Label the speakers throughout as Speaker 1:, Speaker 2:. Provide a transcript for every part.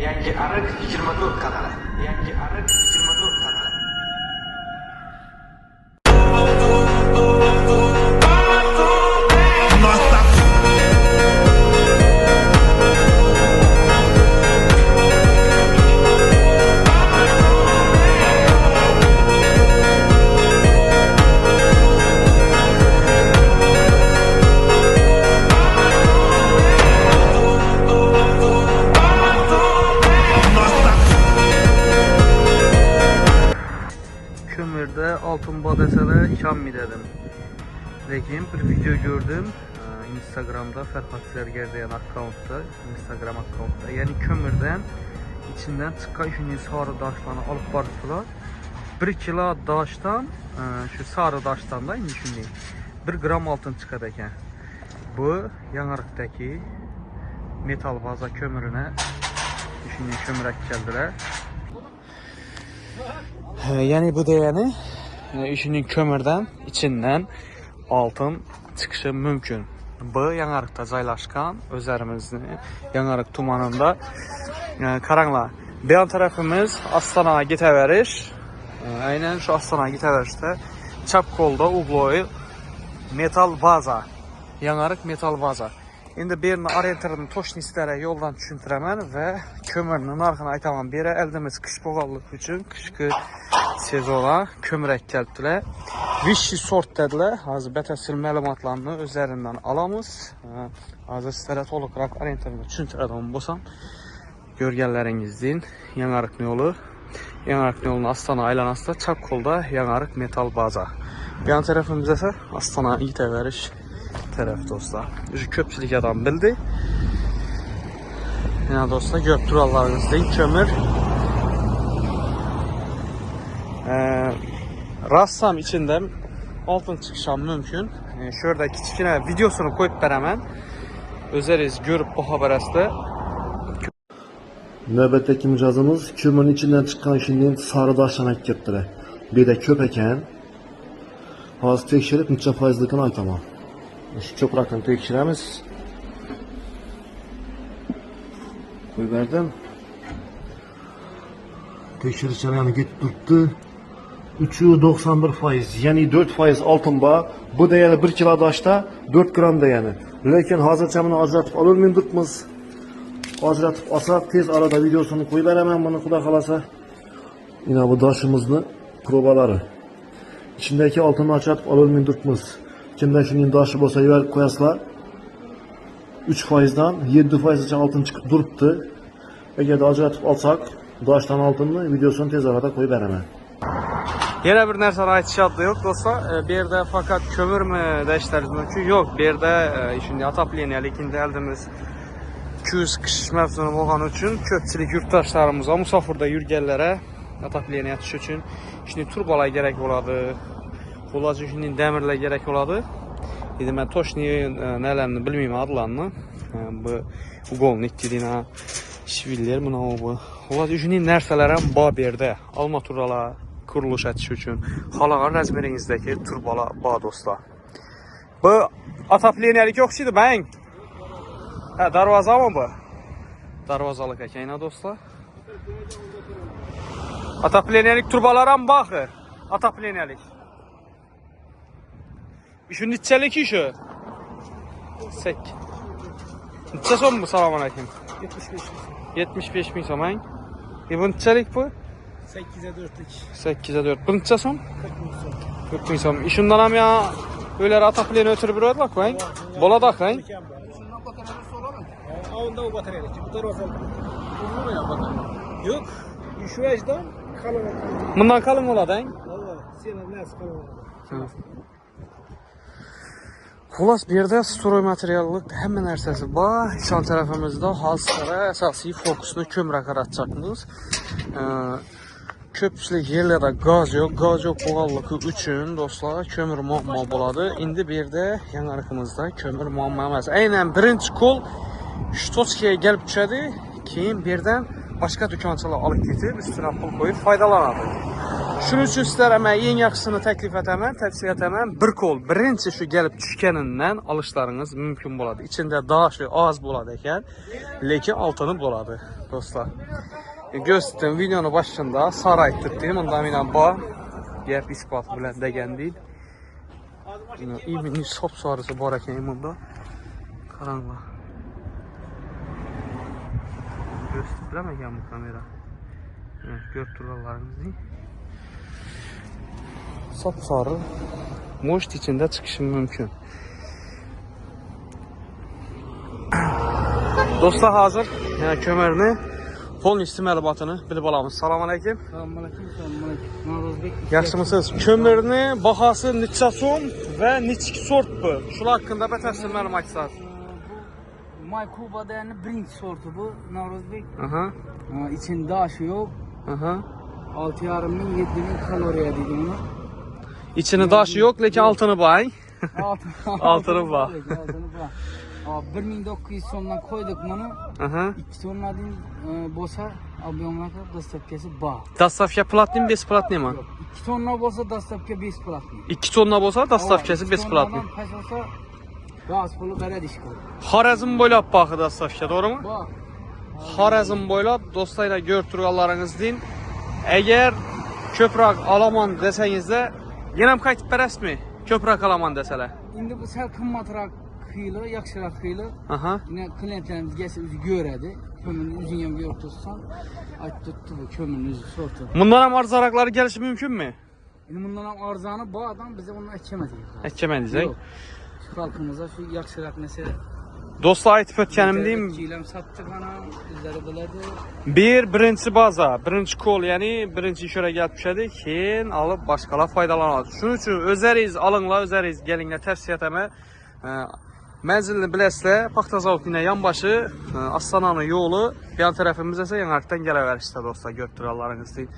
Speaker 1: Yangi ariq 24 kanali. Yangi ariq 24 kanali.
Speaker 2: Kömürde altın badasada ikanmi dedim. Lekin bir video gördüm. Instagram'da Ferhat Sergerdiyan akkauntda, Instagram akkauntda. Yani kömürden içinden çıkan şunun sarı daşlarını alıp barıptılar. 1 kilo daştan, şu sarı daştan da indi şimdi 1 gram altın çıkadı eken. Bu Yanarık'taki metal baza kömürüne düşünün kömürek geldiler. Yani bu değeni işinin kömürden içinden altın çıkışı mümkün. Bu Yanarık'ta joylashgan özlerimizin Yanarık tumanında karanglar. Bir yan tarafımız Astana'ya giteveriş. Aynen şu Astana'ya giteverişte çap kolda ugloy metal baza. Yanarık metal baza. Şimdi birini orientarını toşnistlere yoldan düşüntüremen ve kömürünün arkana aytamam biri eldimiz kış boğallık için kışkı sezona kömürek geldiler. Vişi sort dediler. Hazır betesil məlumatlarını üzerinden alamız. Hazır sizlere tolukrak orientarını düşüntüredim bolsam. Görgenleriniz deyin. Yanarık yolu. Yanarık yolunun Astana aylanasında Çapkol'da Yanarık metal baza. Bir yan tarafımızda ise Astana giteveriş taraf dostlar. Köpçülük adam bildi. Yani dostlar gök turallarınızda kömür. Rassam içinde altın çıkışam mümkün. Şurada küçükine videosunu koyup beramen özeriz görüp bu habereste.
Speaker 3: Növbətdəki mücazımız kömürün içinden çıkan işinin sarı daşlarına gittiler. Bir de köp eken. Hazır tekşirip neçə faizlikini aytamam. Şu köpraktan tekşiremiz. Koy verdim. Tekşirişler yani git tuttu. 391%, yani 4% altın bağ. Bu değerli 1 kilo daşta 4 gram değerli. Lakin hazırca bunu ajratıp alırmayın tutmaz. Ajratıp asak tez arada videosunu koy veremem bunu kuda kalasa. Yine bu daşımızın probaları. İçindeki altını ajratıp alırmayın tutmaz. Kimden şunun daşı bolsa yer koyaslar. 3%dan 7% altın çıkıp duruptu. Eğer de ajratıp alsak daştan altını videosunu tez arada koy veremem.
Speaker 2: Yine bir nersen aytışatlı yok dostlar. Bir yerde fakat kömür mü de işleriz mümkün yok. Bir yerde şimdi atapliyeni ikindi eldimiz küz kış mevzunu boğan için köpçilik yurttaşlarımıza, musafirde yürgellere atapliyeni yatış için şimdi turbala gerek oladı. Kulacı şimdi demirle gerek oladı. Dedim ben toşniyi nelerini bilmeyeyim adlarını. Bu golnik dediğine şiviller buna bu. Kulacı şimdi nerselere bağ bir yerde alma turala kuruluş etiş üçün Xalaqar rəzmerinizdəki turbala bağ dostlar. Bu ataplenelik yoxsuydu ben. Ha, darvaza mı bu? Darvazalık ekeyna dostlar. Ataplenelik turbalara mı baxır? Ataplenelik. Şu nitçelik işi. Sek. Nitçe son mu salam aleyküm? 75 bin son. Bu nitçelik bu?
Speaker 4: 8'e 4'lük.
Speaker 2: 8'e 4. Bu nitçe son?
Speaker 4: 40 bin son.
Speaker 2: 40 bin son. İşinden hem ya öyle atapleni ötürü bir ödlak koyun. Bola da koyun.
Speaker 4: Şundan bataryası soramam. Onda o bataryası. Bu tarafı uzun mu ya batarya? Yok. Şu yaştan kalın olur.
Speaker 2: Bundan kalın oladı hein?
Speaker 4: Valla senin nasıl kalın olur?
Speaker 2: Xulas bir yerde stroy materiallık hemen ərsəsi var. İçan tərəfimizdə hazırlara əsası fokusunu kömürə qaratacaqsınız. Köpçülük yerlərdə qaz yox. Qaz yox boğallığı üçün dostlar kömür muamma boladı. İndi bir de yanarıqımızda kömür muamma emas. Eynən birinci kol Ştoçkiyə gəlib düşədi. Keyin birdən başqa dükançılar alıp getirib üstünə pul koyup faydalanadı. Şunun üçün sizlərə mən ən yaxşısını təklif etəmən, tövsiyə etəmən. Bir kol, birinci şu gəlib düşkənindən alışlarınız mümkün boladı. İçində daşı az boladı ikən, lekin altını boladı dostlar. Göstərdim videonun başında saray tutdum. Ondan ilə bax, gəl ispat bilən dəgən deyil. İminin sop sarısı var ikən bunda. Qaranla. Göstərirəm ikən bu kamera. Gör turlarınızı. Sapsarı moşt içində çıxışım mümkün. Dostlar hazır. Yəni kömürünü, polnisi məlumatını bilib alamız. Salam aleyküm.
Speaker 4: Salam aleyküm. Narozbek.
Speaker 2: Yaxşımısınız? Kömürünü, bahası neçə som və neçə sort bu? Şular haqqında batəfsil məlumat istəyirsiniz.
Speaker 4: Bu Maykuba dayanı birinci sortu bu. Narozbek.
Speaker 2: Aha.
Speaker 4: İçinde aşı yok.
Speaker 2: Aha.
Speaker 4: 6.500-7.000 kaloriye dedim onu.
Speaker 2: İçini daşı yok, lekin altını bay. Altını var.
Speaker 4: 1900 sonuna koyduk bunu.
Speaker 2: Aha.
Speaker 4: 2 tonlardan bosa abiyomlarla dastavkesi bağ.
Speaker 2: Dastavka platinin, bez platinin mi?
Speaker 4: 2 tonlar bolsa dastavka 5 platini.
Speaker 2: 2 tonna bolsa dastavkası bez platinin.
Speaker 4: Pes olsa gaz pulu bere diş koy.
Speaker 2: Xarəzm boylab baxı dastavka, doğru mu?
Speaker 4: Bağ.
Speaker 2: Xarəzm boylab dostlarla görtürüyorlarınız deyin. Eğer köprak alaman deseniz de yine mi kayıt beres mi? Köprak alaman deseler.
Speaker 4: Şimdi bu sel kımmatırak kıyılı, yakşırak kıyılı.
Speaker 2: Aha.
Speaker 4: Yine klientlerimiz gelse üzü göredi. Kömürün üzün yanı yok tutsan. Ay tuttu bu kömürün üzü sortu.
Speaker 2: Bundan hem arzarakları gelişi mümkün mü?
Speaker 4: Şimdi bundan arzanı bu adam bize bunu ekemedi.
Speaker 2: Ekemedizek.
Speaker 4: Yok. Şu halkımıza şu yakşırak mesela.
Speaker 2: Dostlar aytib ötkenim deyim.
Speaker 4: Çiğlem sattık ana. Bizleri biledi.
Speaker 2: Birinci baza, birinci kol, yani birinci işore gelmişedi. Keyin alıp başkalar faydalanır. Şunun için özəriz alınla, özəriz gelinle tavsiye eteme. Mənzilini bilesle, Paxta Zavoduna yanbaşı, Astananın yolu, yan tarafımızda ise yanarıktan gelever işte dostlar, götürürleriniz değil.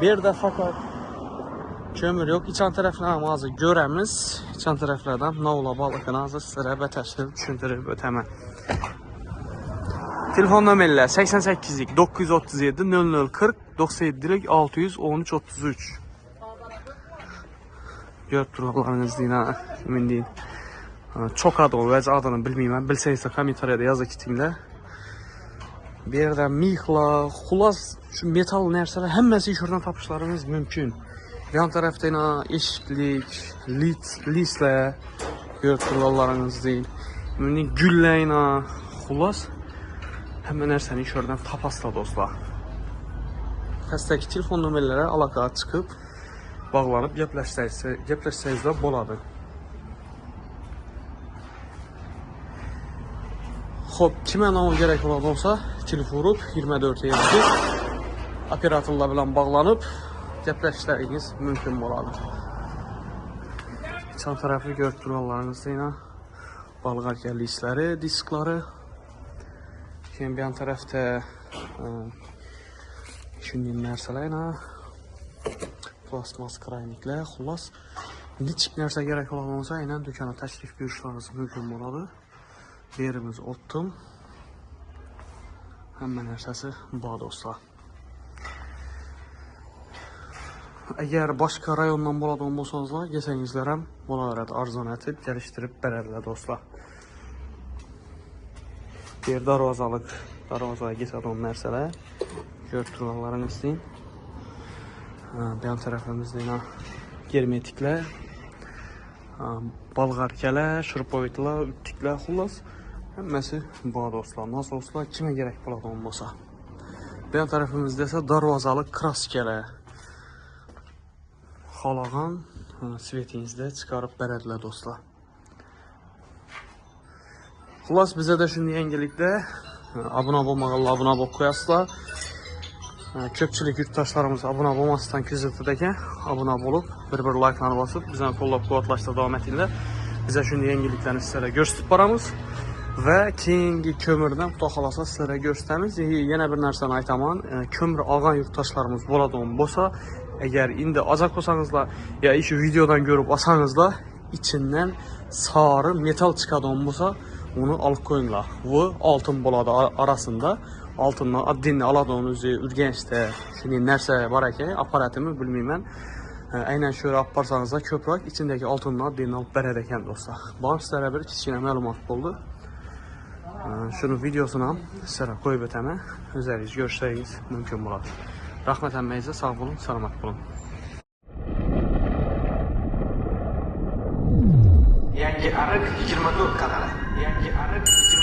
Speaker 2: Bir de fakat kömür yok. İçan tərəflərdən azı görəmiz. İçan tərəflərdən Navla balıqını azı sizlərə bətəşdir, düşündürüb ötəmə. Telefon nömrələr 88 937 0040 97 613 33. Görüb dururlarınız deyin ha, emin deyin. Çok adı o, vəcə adını bilməyəm. Bilsəyizsə kommentariyada yazı kitimlə. Bir də mixla, xulas, şu metal nərsələr, həmməsi işordan tapışlarınız mümkün. Yan tərəfdə yine eşitlik, lislə görüb dururlarınız deyin. Emin güllə yine, xulas, həmən nərsəni işordan tapasla dostlar. Təstəki telefon nömrələrə əlaqə çıxıb, bağlanıp gəpləşsəyiz də boladı. Xo'p, kimə nə gerek olan olsa, telefon vurup 24-52 operatorla bilan bağlanıp gəpləşsəyiz mümkün boladı. İçan tərəfi görüb dururlarınızda yine balıq lisləri, diskları. Şimdi bir yan tərəfdə düşündüyüm nərsələr yine plastmas krayniklər, xulas. Neçik nərsə gerek olan olsa, yine dükkana təşrif buyuruşlarınız mümkün boladı. Yerimiz ottum. Həmən nərsəsi bu dostlar. Eğer başka rayondan boladı olmasanızlar, geçenizlərəm bolalara da arzon etib, gəlişdirib bərədilər dostlar. Bir darvazaya geçən nərsələr görüntülərlərini istəyin. Bir yan tərəfimizdə yine germetiklər, balğarkələr, şurpovidlər, üttiklər, xulas. Həmməsi bu dostlar. Nasıl olsa kimə gerek buladı olmasa. Bir yan tərəfimizdə isə darvazalı kraskələr. Xalağan svetinizdə çıxarıb bərədilər dostlar. Xulas bizə də şimdi yengelikdə abunə olmağınla abunə koyasılar. Köpçülük yurttaşlarımız abunə olmasından küzüldükdə abunə olub, bir like'larını basıb, bizdən kollab quvvatlaşda davam etdilər. Bizə şimdi yengeliklərini sizlərə göstərib baramız və keyingi kömürdən xalasa sizlərə göstərimiz. Yenə bir nərsəni aytaman, kömür alğan yurttaşlarımız boladan bosa, eğer indi acak olsanızla ya işi videodan görüp asanızla içinden sarı metal çıkadan olsa onu alıp koyunlar. Bu altın boladı arasında altından adını aladığınızı Ürgəncdə şunun нәрsə var ki, aparatımı bilməyəm. Aynen şöyle aparsanız da köprak içindeki altından adını alıp bərədəkən dostlar. Bana sizlərə bir kiçkinə məlumat oldu. Şunun videosuna sizlərə qoyub ötəmə özəriz görüşləriniz mümkün bular. Rəhmət əmməyizə sağ olun, salamat olun.
Speaker 1: Yangi Arık 24 kanalı. Yangi Arık 24